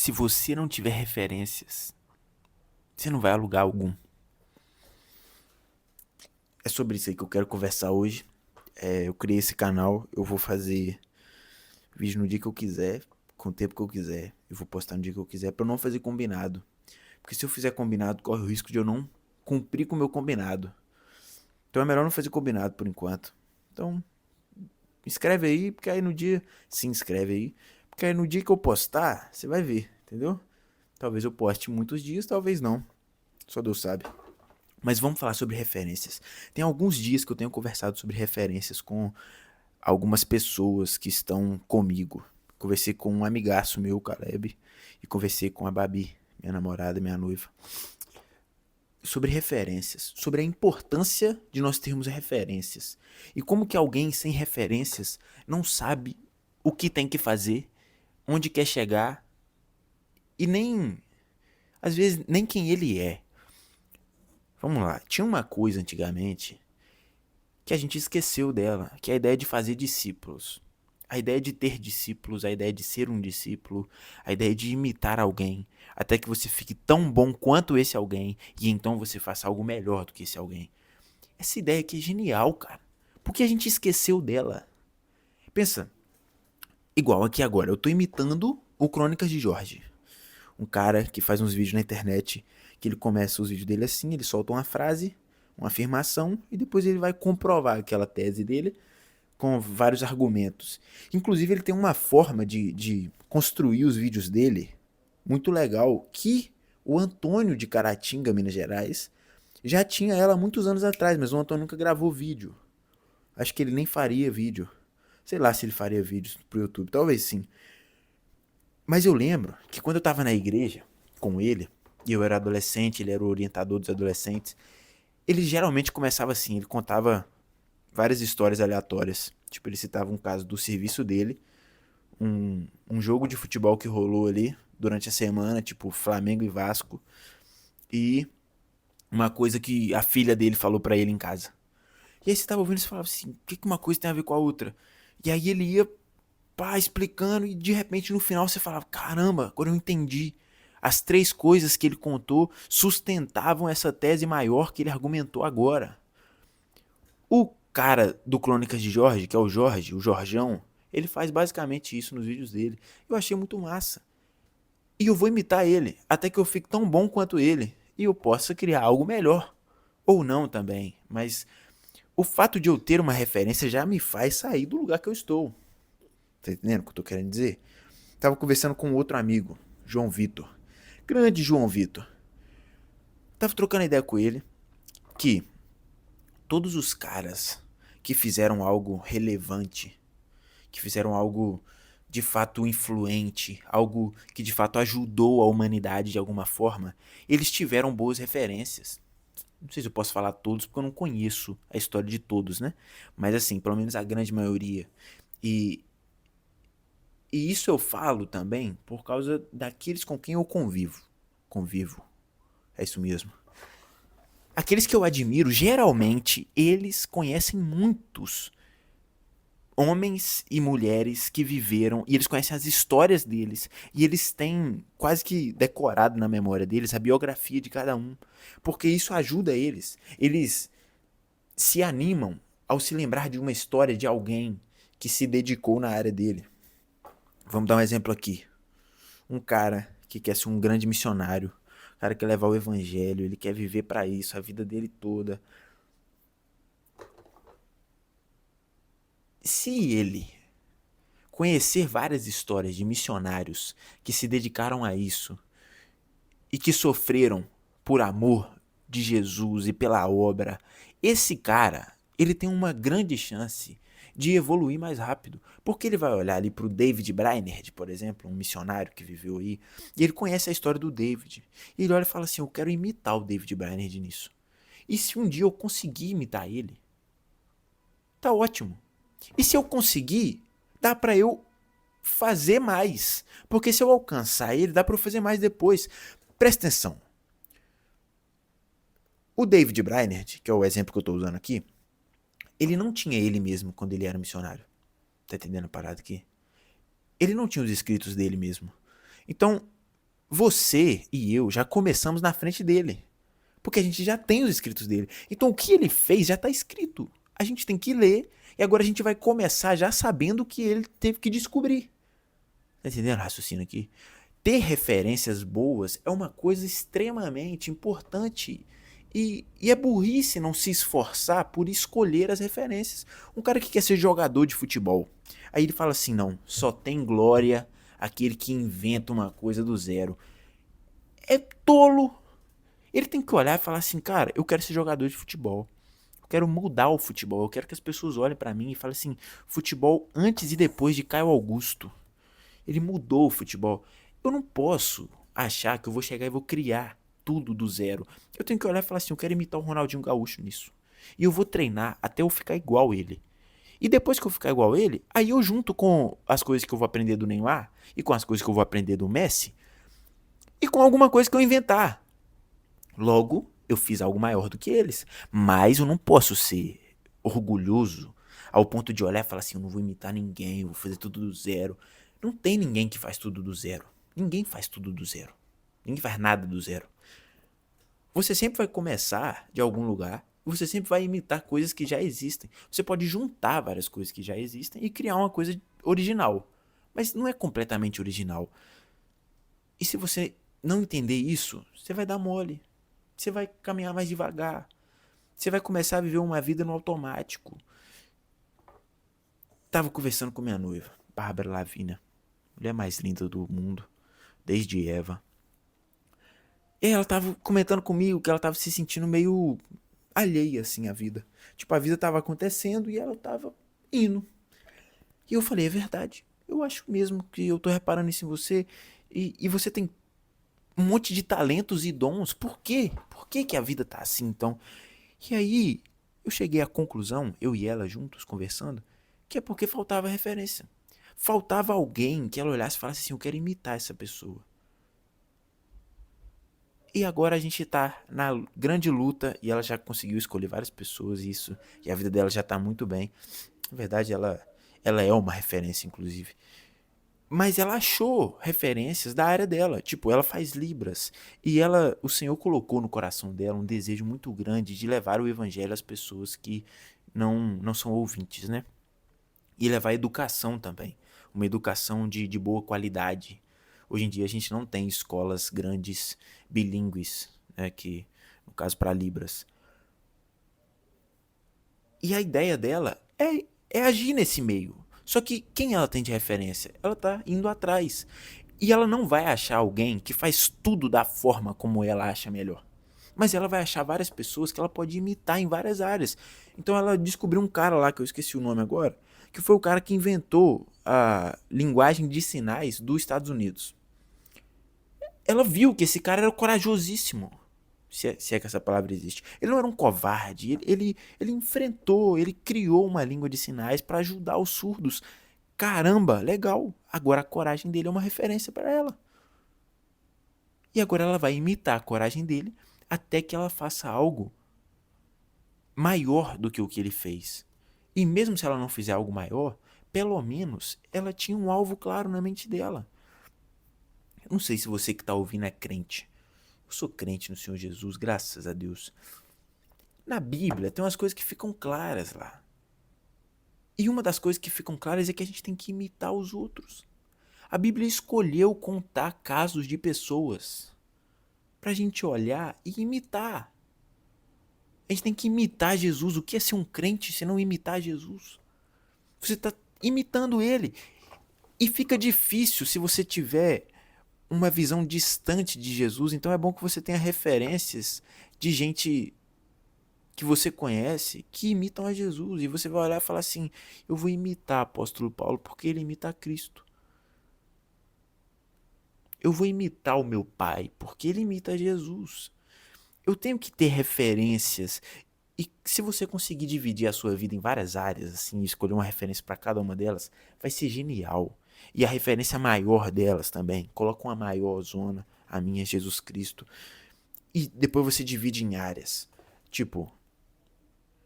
se você não tiver referências, você não vai a lugar algum. É sobre isso aí que eu quero conversar hoje. Eu criei esse canal, eu vou fazer vídeo no dia que eu quiser, com o tempo que eu quiser. Eu vou postar no dia que eu quiser pra eu não fazer combinado. Porque se eu fizer combinado, corre o risco de eu não cumprir com o meu combinado. Então é melhor não fazer combinado por enquanto. Então, inscreve aí, porque aí no dia. Se inscreve aí. Porque aí no dia que eu postar, você vai ver, entendeu? Talvez eu poste muitos dias, talvez não. Só Deus sabe. Mas vamos falar sobre referências. Tem alguns dias que eu tenho conversado sobre referências com algumas pessoas que estão comigo. Conversei com um amigaço meu, Caleb, e conversei com a Babi, minha namorada, minha noiva, sobre referências, sobre a importância de nós termos referências. E como que alguém sem referências não sabe o que tem que fazer, onde quer chegar e nem, às vezes, nem quem ele é. Vamos lá, tinha uma coisa antigamente que a gente esqueceu dela, que é a ideia de fazer discípulos. A ideia de ter discípulos, a ideia de ser um discípulo, a ideia de imitar alguém, até que você fique tão bom quanto esse alguém e então você faça algo melhor do que esse alguém. Essa ideia aqui é genial, cara. Por que a gente esqueceu dela? Pensa, igual aqui agora, eu tô imitando o Crônicas de Jorge. Um cara que faz uns vídeos na internet, que ele começa os vídeos dele assim, ele solta uma frase, uma afirmação, e depois ele vai comprovar aquela tese dele com vários argumentos. Inclusive, ele tem uma forma de construir os vídeos dele muito legal, que o Antônio de Caratinga, Minas Gerais, já tinha ela há muitos anos atrás, mas o Antônio nunca gravou vídeo. Acho que ele nem faria vídeo. Sei lá se ele faria vídeos pro YouTube, talvez sim. Mas eu lembro que quando eu tava na igreja com ele, e eu era adolescente, ele era o orientador dos adolescentes, ele geralmente começava assim, ele contava várias histórias aleatórias. Tipo, ele citava um caso do serviço dele, um jogo de futebol que rolou ali durante a semana, tipo Flamengo e Vasco, e uma coisa que a filha dele falou pra ele em casa. E aí você tava ouvindo e você falava assim, o que uma coisa tem a ver com a outra? E aí ele ia, pá, explicando, e de repente no final você falava, caramba, agora eu entendi. As três coisas que ele contou sustentavam essa tese maior que ele argumentou agora. O cara do Crônicas de Jorge, que é o Jorge, o Jorjão, ele faz basicamente isso nos vídeos dele. Eu achei muito massa. E eu vou imitar ele, até que eu fique tão bom quanto ele. E eu possa criar algo melhor. Ou não também. Mas o fato de eu ter uma referência já me faz sair do lugar que eu estou. Tá entendendo o que eu tô querendo dizer? Tava conversando com outro amigo, João Vitor. Grande João Vitor. Tava trocando ideia com ele que todos os caras que fizeram algo relevante, que fizeram algo de fato influente, algo que de fato ajudou a humanidade de alguma forma, eles tiveram boas referências. Não sei se eu posso falar todos, porque eu não conheço a história de todos, né? Mas assim, pelo menos a grande maioria. E, e isso eu falo também por causa daqueles com quem eu convivo. Convivo. É isso mesmo. Aqueles que eu admiro, geralmente, eles conhecem muitos homens e mulheres que viveram e eles conhecem as histórias deles e eles têm quase que decorado na memória deles a biografia de cada um, porque isso ajuda eles. Eles se animam ao se lembrar de uma história de alguém que se dedicou na área dele. Vamos dar um exemplo aqui. Um cara que quer ser um grande missionário, um cara que quer levar o evangelho, ele quer viver para isso a vida dele toda. Se ele conhecer várias histórias de missionários que se dedicaram a isso e que sofreram por amor de Jesus e pela obra, esse cara, ele tem uma grande chance de evoluir mais rápido, porque ele vai olhar ali para o David Brainerd, por exemplo, um missionário que viveu aí, e ele conhece a história do David, e ele olha e fala assim, eu quero imitar o David Brainerd nisso. E se um dia eu conseguir imitar ele, tá ótimo. E se eu conseguir, dá para eu fazer mais. Porque se eu alcançar ele, dá para eu fazer mais depois. Presta atenção. O David Brainerd, que é o exemplo que eu estou usando aqui, ele não tinha ele mesmo quando ele era missionário. Tá entendendo a parada aqui? Ele não tinha os escritos dele mesmo. Então, você e eu já começamos na frente dele. Porque a gente já tem os escritos dele. Então o que ele fez já está escrito. A gente tem que ler e agora a gente vai começar já sabendo o que ele teve que descobrir. Tá entendendo o raciocínio aqui? Ter referências boas é uma coisa extremamente importante. E é burrice não se esforçar por escolher as referências. Um cara que quer ser jogador de futebol, aí ele fala assim, não, só tem glória aquele que inventa uma coisa do zero. É tolo. Ele tem que olhar e falar assim, cara, eu quero ser jogador de futebol. Eu quero mudar o futebol. Eu quero que as pessoas olhem pra mim e falem assim, futebol antes e depois de Caio Augusto. Ele mudou o futebol. Eu não posso achar que eu vou chegar e vou criar tudo do zero. Eu tenho que olhar e falar assim, eu quero imitar o Ronaldinho Gaúcho nisso. E eu vou treinar até eu ficar igual ele. E depois que eu ficar igual ele, aí eu junto com as coisas que eu vou aprender do Neymar e com as coisas que eu vou aprender do Messi e com alguma coisa que eu inventar. Logo, eu fiz algo maior do que eles. Mas eu não posso ser orgulhoso ao ponto de olhar e falar assim, eu não vou imitar ninguém, eu vou fazer tudo do zero. Não tem ninguém que faz tudo do zero. Ninguém faz tudo do zero. Ninguém faz nada do zero. Você sempre vai começar de algum lugar. Você sempre vai imitar coisas que já existem. Você pode juntar várias coisas que já existem e criar uma coisa original. Mas não é completamente original. E se você não entender isso, você vai dar mole. Você vai caminhar mais devagar. Você vai começar a viver uma vida no automático. Tava conversando com minha noiva, Bárbara Lavínia. Mulher mais linda do mundo, desde Eva. E ela tava comentando comigo que ela tava se sentindo meio alheia, assim, à vida. Tipo, a vida tava acontecendo e ela tava indo. E eu falei, é verdade. Eu acho mesmo que eu tô reparando isso em você. E você tem um monte de talentos e dons. Por quê? Por que que a vida tá assim, então? E aí, eu cheguei à conclusão, eu e ela juntos, conversando, que é porque faltava referência. Faltava alguém que ela olhasse e falasse assim, eu quero imitar essa pessoa. E agora a gente tá na grande luta e ela já conseguiu escolher várias pessoas e a vida dela já tá muito bem. Na verdade, ela é uma referência, inclusive. Mas ela achou referências da área dela. Tipo, ela faz libras. E o Senhor colocou no coração dela um desejo muito grande de levar o evangelho às pessoas que não são ouvintes, né? E levar educação também. Uma educação de boa qualidade. Hoje em dia a gente não tem escolas grandes bilíngues, né? Que, no caso, para libras. E a ideia dela é agir nesse meio. Só que quem ela tem de referência? Ela tá indo atrás. E ela não vai achar alguém que faz tudo da forma como ela acha melhor. Mas ela vai achar várias pessoas que ela pode imitar em várias áreas. Então ela descobriu um cara lá, que eu esqueci o nome agora, que foi o cara que inventou a linguagem de sinais dos Estados Unidos. Ela viu que esse cara era corajosíssimo. Se é que essa palavra existe. Ele não era um covarde, ele enfrentou, ele criou uma língua de sinais para ajudar os surdos. Caramba, legal. Agora a coragem dele é uma referência para ela. E agora ela vai imitar a coragem dele até que ela faça algo maior do que o que ele fez. E mesmo se ela não fizer algo maior, pelo menos ela tinha um alvo claro na mente dela. Eu não sei se você que está ouvindo é crente. Eu sou crente no Senhor Jesus, graças a Deus. Na Bíblia tem umas coisas que ficam claras lá. E uma das coisas que ficam claras é que a gente tem que imitar os outros. A Bíblia escolheu contar casos de pessoas pra gente olhar e imitar. A gente tem que imitar Jesus. O que é ser um crente se não imitar Jesus? Você está imitando ele. E fica difícil se você tiver uma visão distante de Jesus. Então é bom que você tenha referências de gente que você conhece que imitam a Jesus. E você vai olhar e falar assim, eu vou imitar o apóstolo Paulo porque ele imita a Cristo. Eu vou imitar o meu pai porque ele imita Jesus. Eu tenho que ter referências. E se você conseguir dividir a sua vida em várias áreas, assim, escolher uma referência para cada uma delas, vai ser genial. E a referência maior delas também. Coloca uma maior zona. A minha é Jesus Cristo. E depois você divide em áreas. Tipo,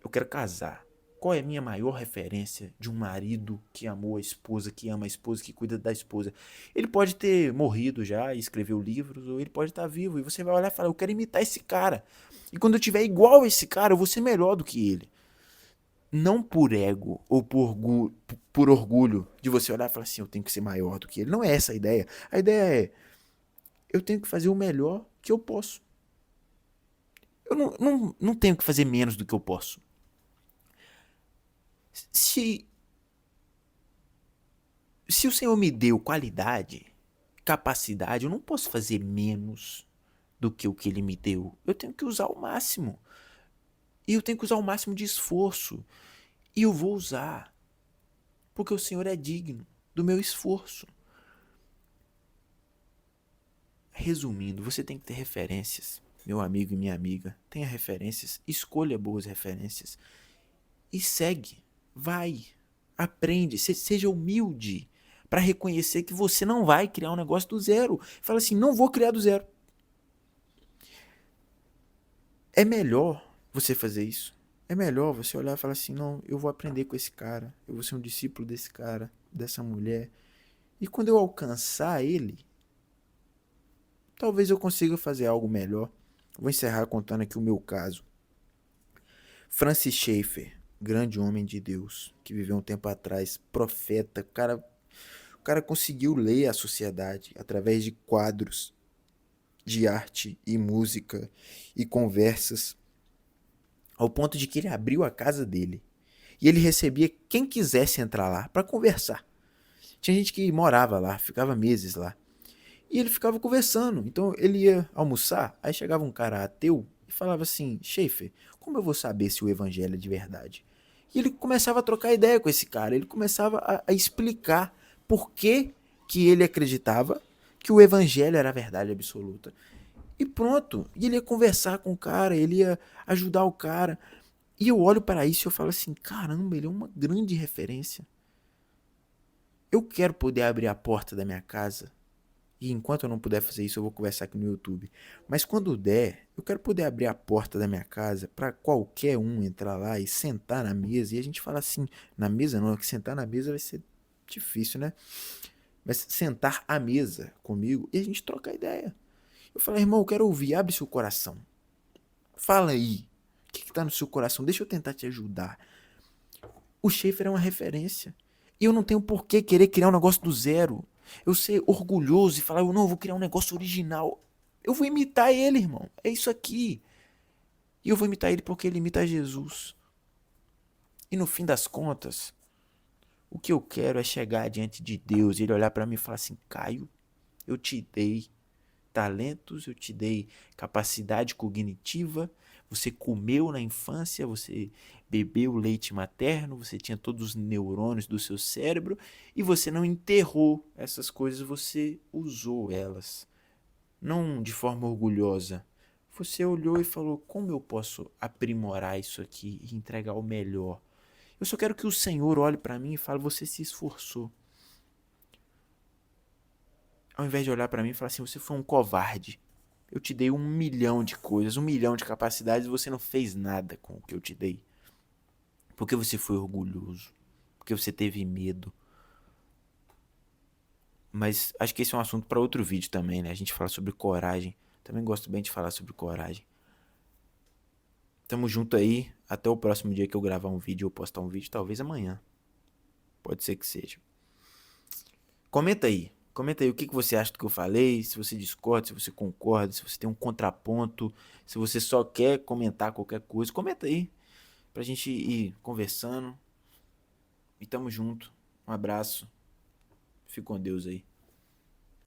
eu quero casar. Qual é a minha maior referência de um marido que amou a esposa, que ama a esposa, que cuida da esposa? Ele pode ter morrido já e escreveu livros, ou ele pode estar vivo. E você vai olhar e falar, eu quero imitar esse cara. E quando eu tiver igual a esse cara, eu vou ser melhor do que ele. Não por ego ou por orgulho de você olhar e falar assim, eu tenho que ser maior do que ele. Não é essa a ideia. A ideia é, eu tenho que fazer o melhor que eu posso. Eu não tenho que fazer menos do que eu posso. Se, se o Senhor me deu qualidade, capacidade, eu não posso fazer menos do que o que Ele me deu. Eu tenho que usar o máximo. E eu tenho que usar o máximo de esforço. E eu vou usar. Porque o Senhor é digno do meu esforço. Resumindo, você tem que ter referências. Meu amigo e minha amiga, tenha referências. Escolha boas referências. E segue. Vai. Aprende. Seja humilde. Para reconhecer que você não vai criar um negócio do zero. Fala assim, não vou criar do zero. É melhor você fazer isso. É melhor você olhar e falar assim, não, eu vou aprender com esse cara. Eu vou ser um discípulo desse cara, dessa mulher. E quando eu alcançar ele, talvez eu consiga fazer algo melhor. Vou encerrar contando aqui o meu caso. Francis Schaeffer, grande homem de Deus, que viveu um tempo atrás, profeta, o cara conseguiu ler a sociedade através de quadros de arte e música e conversas, ao ponto de que ele abriu a casa dele e ele recebia quem quisesse entrar lá para conversar. Tinha gente que morava lá, ficava meses lá. E ele ficava conversando. Então ele ia almoçar, aí chegava um cara ateu e falava assim, Schaeffer, como eu vou saber se o evangelho é de verdade? E ele começava a trocar ideia com esse cara, ele começava a explicar por que ele acreditava que o evangelho era a verdade absoluta. E pronto, e ele ia conversar com o cara, ele ia ajudar o cara. E eu olho para isso e eu falo assim, caramba, ele é uma grande referência. Eu quero poder abrir a porta da minha casa. E enquanto eu não puder fazer isso, eu vou conversar aqui no YouTube. Mas quando der, eu quero poder abrir a porta da minha casa para qualquer um entrar lá e sentar na mesa. E a gente fala assim, na mesa não, que sentar na mesa vai ser difícil, né? Mas sentar à mesa comigo e a gente troca ideia. Eu falo, irmão, eu quero ouvir, abre seu coração. Fala aí, o que tá no seu coração? Deixa eu tentar te ajudar. O Schaeffer é uma referência. E eu não tenho por que querer criar um negócio do zero. Eu ser orgulhoso e falar, eu não vou criar um negócio original. Eu vou imitar ele, irmão. É isso aqui. E eu vou imitar ele porque ele imita Jesus. E no fim das contas, o que eu quero é chegar diante de Deus e ele olhar para mim e falar assim, Caio, eu te dei talentos, eu te dei capacidade cognitiva, você comeu na infância, você bebeu leite materno, você tinha todos os neurônios do seu cérebro e você não enterrou essas coisas, você usou elas. Não de forma orgulhosa. Você olhou e falou, como eu posso aprimorar isso aqui e entregar o melhor? Eu só quero que o Senhor olhe para mim e fale, você se esforçou. Ao invés de olhar para mim e falar assim, você foi um covarde. Eu te dei 1 milhão de coisas, 1 milhão de capacidades e você não fez nada com o que eu te dei. Porque você foi orgulhoso. Porque você teve medo. Mas acho que esse é um assunto para outro vídeo também, né? A gente fala sobre coragem. Também gosto bem de falar sobre coragem. Tamo junto aí. Até o próximo dia que eu gravar um vídeo ou postar um vídeo. Talvez amanhã. Pode ser que seja. Comenta aí. Comenta aí o que você acha do que eu falei, se você discorda, se você concorda, se você tem um contraponto, se você só quer comentar qualquer coisa, comenta aí pra gente ir conversando. E tamo junto. Um abraço. Fique com Deus aí.